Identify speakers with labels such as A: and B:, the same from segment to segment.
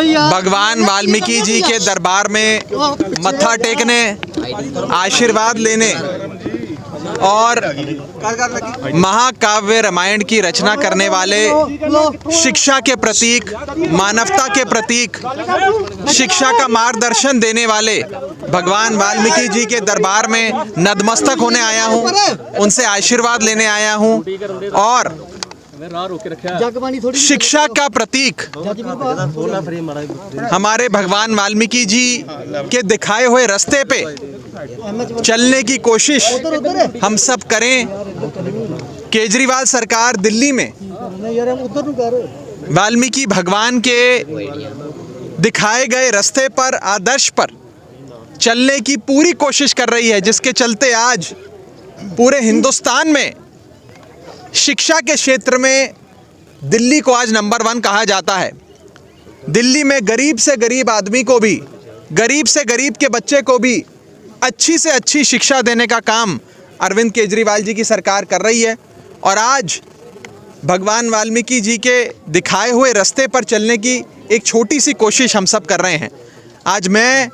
A: भगवान वाल्मीकि जी के दरबार में मत्था टेकने, आशीर्वाद लेने और महाकाव्य रामायण की रचना करने वाले, शिक्षा के प्रतीक, मानवता के प्रतीक, शिक्षा का मार्गदर्शन देने वाले भगवान वाल्मीकि जी के दरबार में नतमस्तक होने आया हूँ, उनसे आशीर्वाद लेने आया हूँ और शिक्षा का प्रतीक हमारे भगवान वाल्मीकि जी के दिखाए हुए रास्ते पे चलने की कोशिश हम सब करें। केजरीवाल सरकार दिल्ली में वाल्मीकि भगवान के दिखाए गए रास्ते पर, आदर्श पर चलने की पूरी कोशिश कर रही है, जिसके चलते आज पूरे हिंदुस्तान में शिक्षा के क्षेत्र में दिल्ली को आज नंबर 1 कहा जाता है। दिल्ली में गरीब से गरीब आदमी को भी, गरीब से गरीब के बच्चे को भी अच्छी से अच्छी शिक्षा देने का काम अरविंद केजरीवाल जी की सरकार कर रही है। और आज भगवान वाल्मीकि जी के दिखाए हुए रास्ते पर चलने की एक छोटी सी कोशिश हम सब कर रहे हैं। आज मैं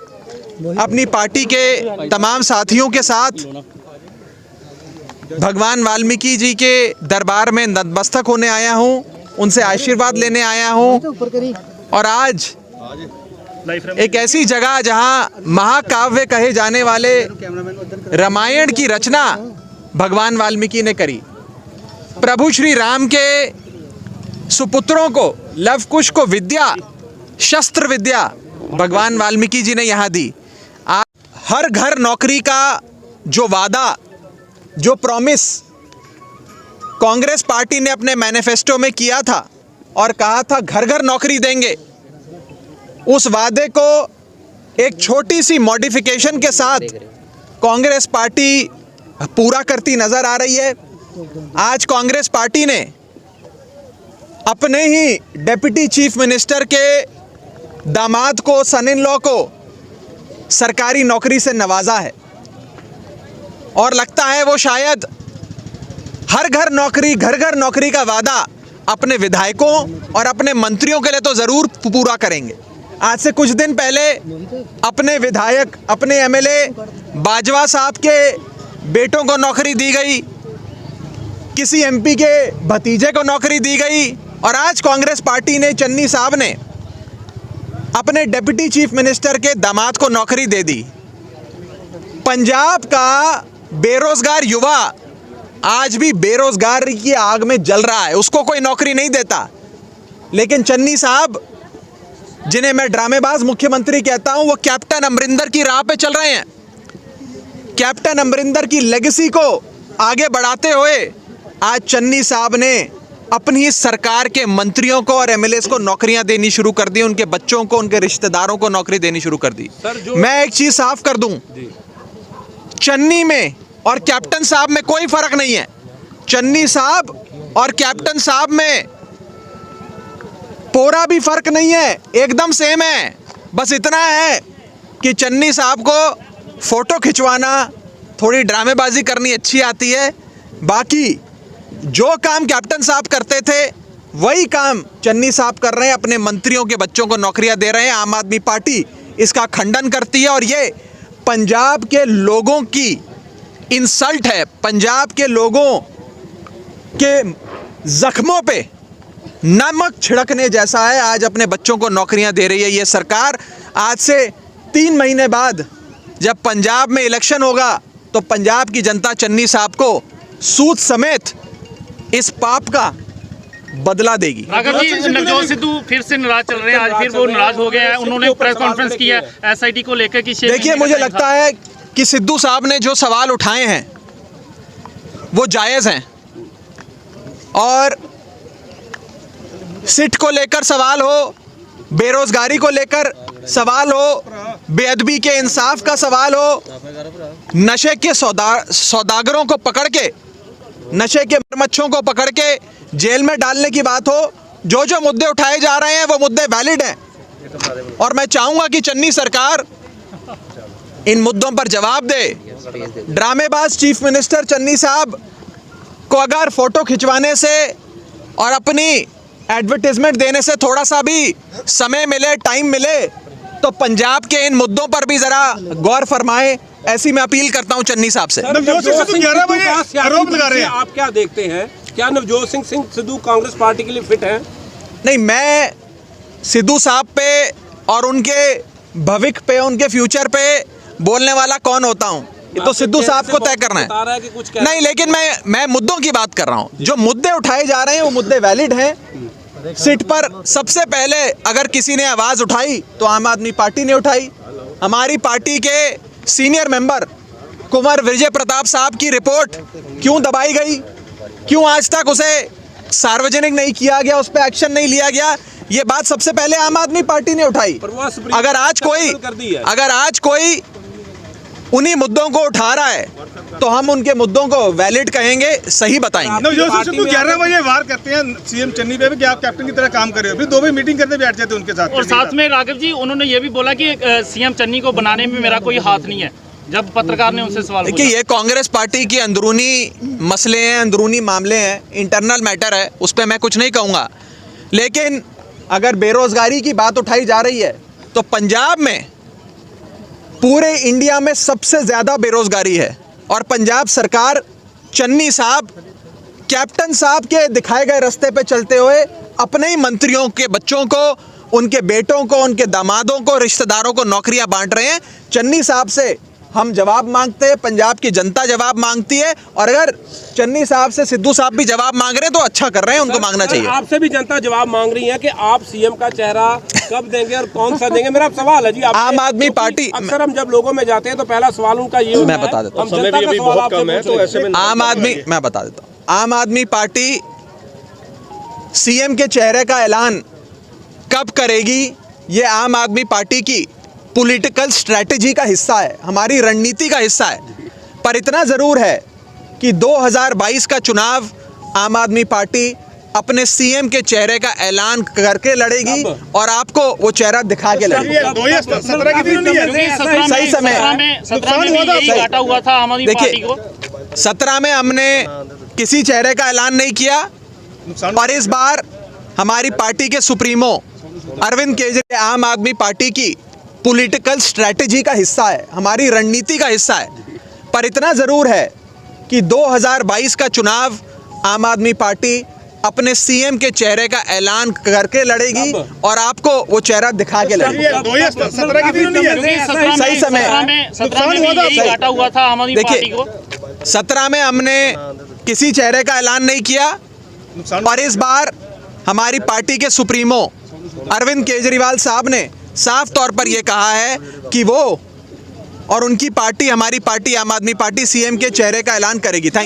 A: अपनी पार्टी के तमाम साथियों के साथ भगवान वाल्मीकि जी के दरबार में नतमस्तक होने आया हूं, उनसे आशीर्वाद लेने आया हूं और आज एक ऐसी जगह जहां महाकाव्य कहे जाने वाले रामायण की रचना भगवान वाल्मीकि ने करी। प्रभु श्री राम के सुपुत्रों को, लव कुश को विद्या, शस्त्र विद्या भगवान वाल्मीकि जी ने यहाँ दी। आज हर घर नौकरी का जो वादा, जो प्रॉमिस कांग्रेस पार्टी ने अपने मैनिफेस्टो में किया था और कहा था घर घर नौकरी देंगे, उस वादे को एक छोटी सी मॉडिफिकेशन के साथ कांग्रेस पार्टी पूरा करती नजर आ रही है। आज कांग्रेस पार्टी ने अपने ही डिप्टी चीफ मिनिस्टर के दामाद को, सन इन लॉ को सरकारी नौकरी से नवाजा है और लगता है वो शायद हर घर नौकरी, घर घर नौकरी का वादा अपने विधायकों और अपने मंत्रियों के लिए तो ज़रूर पूरा करेंगे। आज से कुछ दिन पहले अपने विधायक, अपने एमएलए बाजवा साहब के बेटों को नौकरी दी गई, किसी एमपी के भतीजे को नौकरी दी गई और आज कांग्रेस पार्टी ने, चन्नी साहब ने अपने डिप्टी चीफ मिनिस्टर के दामाद को नौकरी दे दी। पंजाब का बेरोजगार युवा आज भी बेरोजगारी की आग में जल रहा है, उसको कोई नौकरी नहीं देता। लेकिन चन्नी साहब, जिन्हें मैं ड्रामेबाज मुख्यमंत्री कहता हूं, वो कैप्टन अमरिंदर की राह पे चल रहे हैं। कैप्टन अमरिंदर की लेगेसी को आगे बढ़ाते हुए आज चन्नी साहब ने अपनी सरकार के मंत्रियों को और एमएलएस को नौकरियां देनी शुरू कर दी, उनके बच्चों को, उनके रिश्तेदारों को नौकरी देनी शुरू कर दी। मैं एक चीज साफ कर दूं, चन्नी में और कैप्टन साहब में कोई फर्क नहीं है। चन्नी साहब और कैप्टन साहब में पूरा भी फर्क नहीं है, एकदम सेम है। बस इतना है कि चन्नी साहब को फोटो खिंचवाना, थोड़ी ड्रामेबाजी करनी अच्छी आती है, बाकी जो काम कैप्टन साहब करते थे वही काम चन्नी साहब कर रहे हैं, अपने मंत्रियों के बच्चों को नौकरियां दे रहे हैं। आम आदमी पार्टी इसका खंडन करती है और ये पंजाब के लोगों की इंसल्ट है, पंजाब के लोगों के जख्मों पे नमक छिड़कने जैसा है। आज अपने बच्चों को नौकरियां दे रही है ये सरकार। आज से 3 महीने बाद जब पंजाब में इलेक्शन होगा तो पंजाब की जनता चन्नी साहब को सूद समेत इस पाप का बदला देगी।
B: अगर जी नवजोत सिद्धू फिर से नाराज चल रहे हैं, आज फिर वो नाराज हो गए हैं, उन्होंने प्रेस कॉन्फ्रेंस की है एसआईटी को लेकर कि
A: देखिए, मुझे लगता है कि सिद्धू साहब ने जो सवाल उठाए हैं वो जायज़ हैं और सिट को लेकर सवाल हो, बेरोजगारी को लेकर सवाल हो, बेअदबी के इंसाफ का सवाल हो, नशे के सौदागरों को पकड़ के, नशे के मरमच्छों को पकड़ के जेल में डालने की बात हो, जो जो मुद्दे उठाए जा रहे हैं वो मुद्दे वैलिड हैं और मैं चाहूंगा कि चन्नी सरकार इन मुद्दों पर जवाब दे। ड्रामेबाज चीफ मिनिस्टर चन्नी साहब को अगर फोटो खिंचवाने से और अपनी एडवर्टाइजमेंट देने से थोड़ा सा भी समय मिले, टाइम मिले, तो पंजाब के इन मुद्दों पर भी जरा गौर फरमाएं, ऐसी मैं अपील करता हूं चन्नी साहब से।
C: नवजोत सिंह सिद्धू 11 बजे आरोप लगा रहे हैं, आप क्या देखते हैं? क्या नवजोत सिंह सिद्धू कांग्रेस पार्टी के लिए फिट है?
A: नहीं, मैं सिद्धू साहब पे और उनके भविष्य पे, उनके फ्यूचर पे बोलने वाला कौन होता हूं, ये तो सिद्धू साहब को तय करना है। नहीं, लेकिन मैं मुद्दों की बात कर रहा हूं। जो मुद्दे उठाए जा रहे हैं वो मुद्दे वैलिड हैं। सीट पर सबसे पहले अगर किसी ने आवाज उठाई तो आम आदमी पार्टी ने उठाई। हमारी पार्टी के सीनियर मेंबर कुंवर विजय प्रताप साहब की रिपोर्ट क्यों दबाई गई, क्यों आज तक उसे सार्वजनिक नहीं किया गया, उस पर एक्शन नहीं लिया गया, ये बात सबसे पहले आम आदमी पार्टी ने उठाई। अगर आज कोई उन्हीं मुद्दों को उठा रहा है तो हम उनके मुद्दों को वैलिड कहेंगे, सही बताएंगे।
C: नवजोत सिंह सिद्धू 11 बजे वार करते हैं सीएम चन्नी पे भी कि आप कैप्टन की तरह काम कर रहे हो, फिर 2 बजे मीटिंग करने बैठ जाते हैं उनके साथ।
B: और साथ में राघव जी उन्होंने ये भी बोला कि सीएम चन्नी को बनाने में मेरा कोई हाथ नहीं है, जब पत्रकार ने उनसे सवाल
A: देखिए, ये कांग्रेस पार्टी की अंदरूनी मसले हैं, अंदरूनी मामले हैं, इंटरनल मैटर है, उस पर मैं कुछ नहीं कहूँगा। लेकिन अगर बेरोजगारी की बात उठाई जा रही है तो पंजाब में पूरे इंडिया में सबसे ज़्यादा बेरोजगारी है, और पंजाब सरकार चन्नी साहब, कैप्टन साहब के दिखाए गए रास्ते पे चलते हुए अपने ही मंत्रियों के बच्चों को, उनके बेटों को, उनके दामादों को, रिश्तेदारों को नौकरियां बांट रहे हैं। चन्नी साहब से हम जवाब मांगते हैं, पंजाब की जनता जवाब मांगती है, और अगर चन्नी साहब से सिद्धू साहब भी जवाब मांग रहे हैं तो अच्छा कर रहे हैं, उनको मांगना चाहिए।
C: आपसे भी जनता जवाब मांग रही है कि आप सीएम का चेहरा कब देंगे और कौन सा देंगे। मेरा सवाल है जी,
A: आम आदमी पार्टी,
C: अक्सर हम जब लोगों में जाते हैं तो पहला सवाल उनका ये होता है,
A: मैं बता देता हूं, मैं बता देता हूं, आम आदमी पार्टी सीएम के चेहरे का ऐलान कब करेगी, ये आम आदमी पार्टी की पॉलिटिकल स्ट्रैटेजी का हिस्सा है, हमारी रणनीति का हिस्सा है। पर इतना ज़रूर है कि 2022 का चुनाव आम आदमी पार्टी अपने सीएम के चेहरे का ऐलान करके लड़ेगी, और आपको वो चेहरा दिखा के लड़ेगी। सही समय, देखिए 17 में हमने किसी चेहरे का ऐलान नहीं किया, और इस बार हमारी पार्टी के सुप्रीमो अरविंद केजरीवाल आम आदमी पार्टी की पॉलिटिकल स्ट्रैटेजी का हिस्सा है, हमारी रणनीति का हिस्सा है। पर इतना ज़रूर है कि 2022 का चुनाव आम आदमी पार्टी अपने सीएम के चेहरे का ऐलान करके लड़ेगी, और आपको वो चेहरा दिखा के लड़ेगी। सही समय, देखिए 17 में हमने किसी चेहरे का ऐलान नहीं किया, और इस बार हमारी पार्टी के सुप्रीमो अरविंद केजरीवाल साहब ने साफ तौर पर यह कहा है कि वो और उनकी पार्टी, हमारी पार्टी आम आदमी पार्टी, सीएम के चेहरे का ऐलान करेगी। थैंक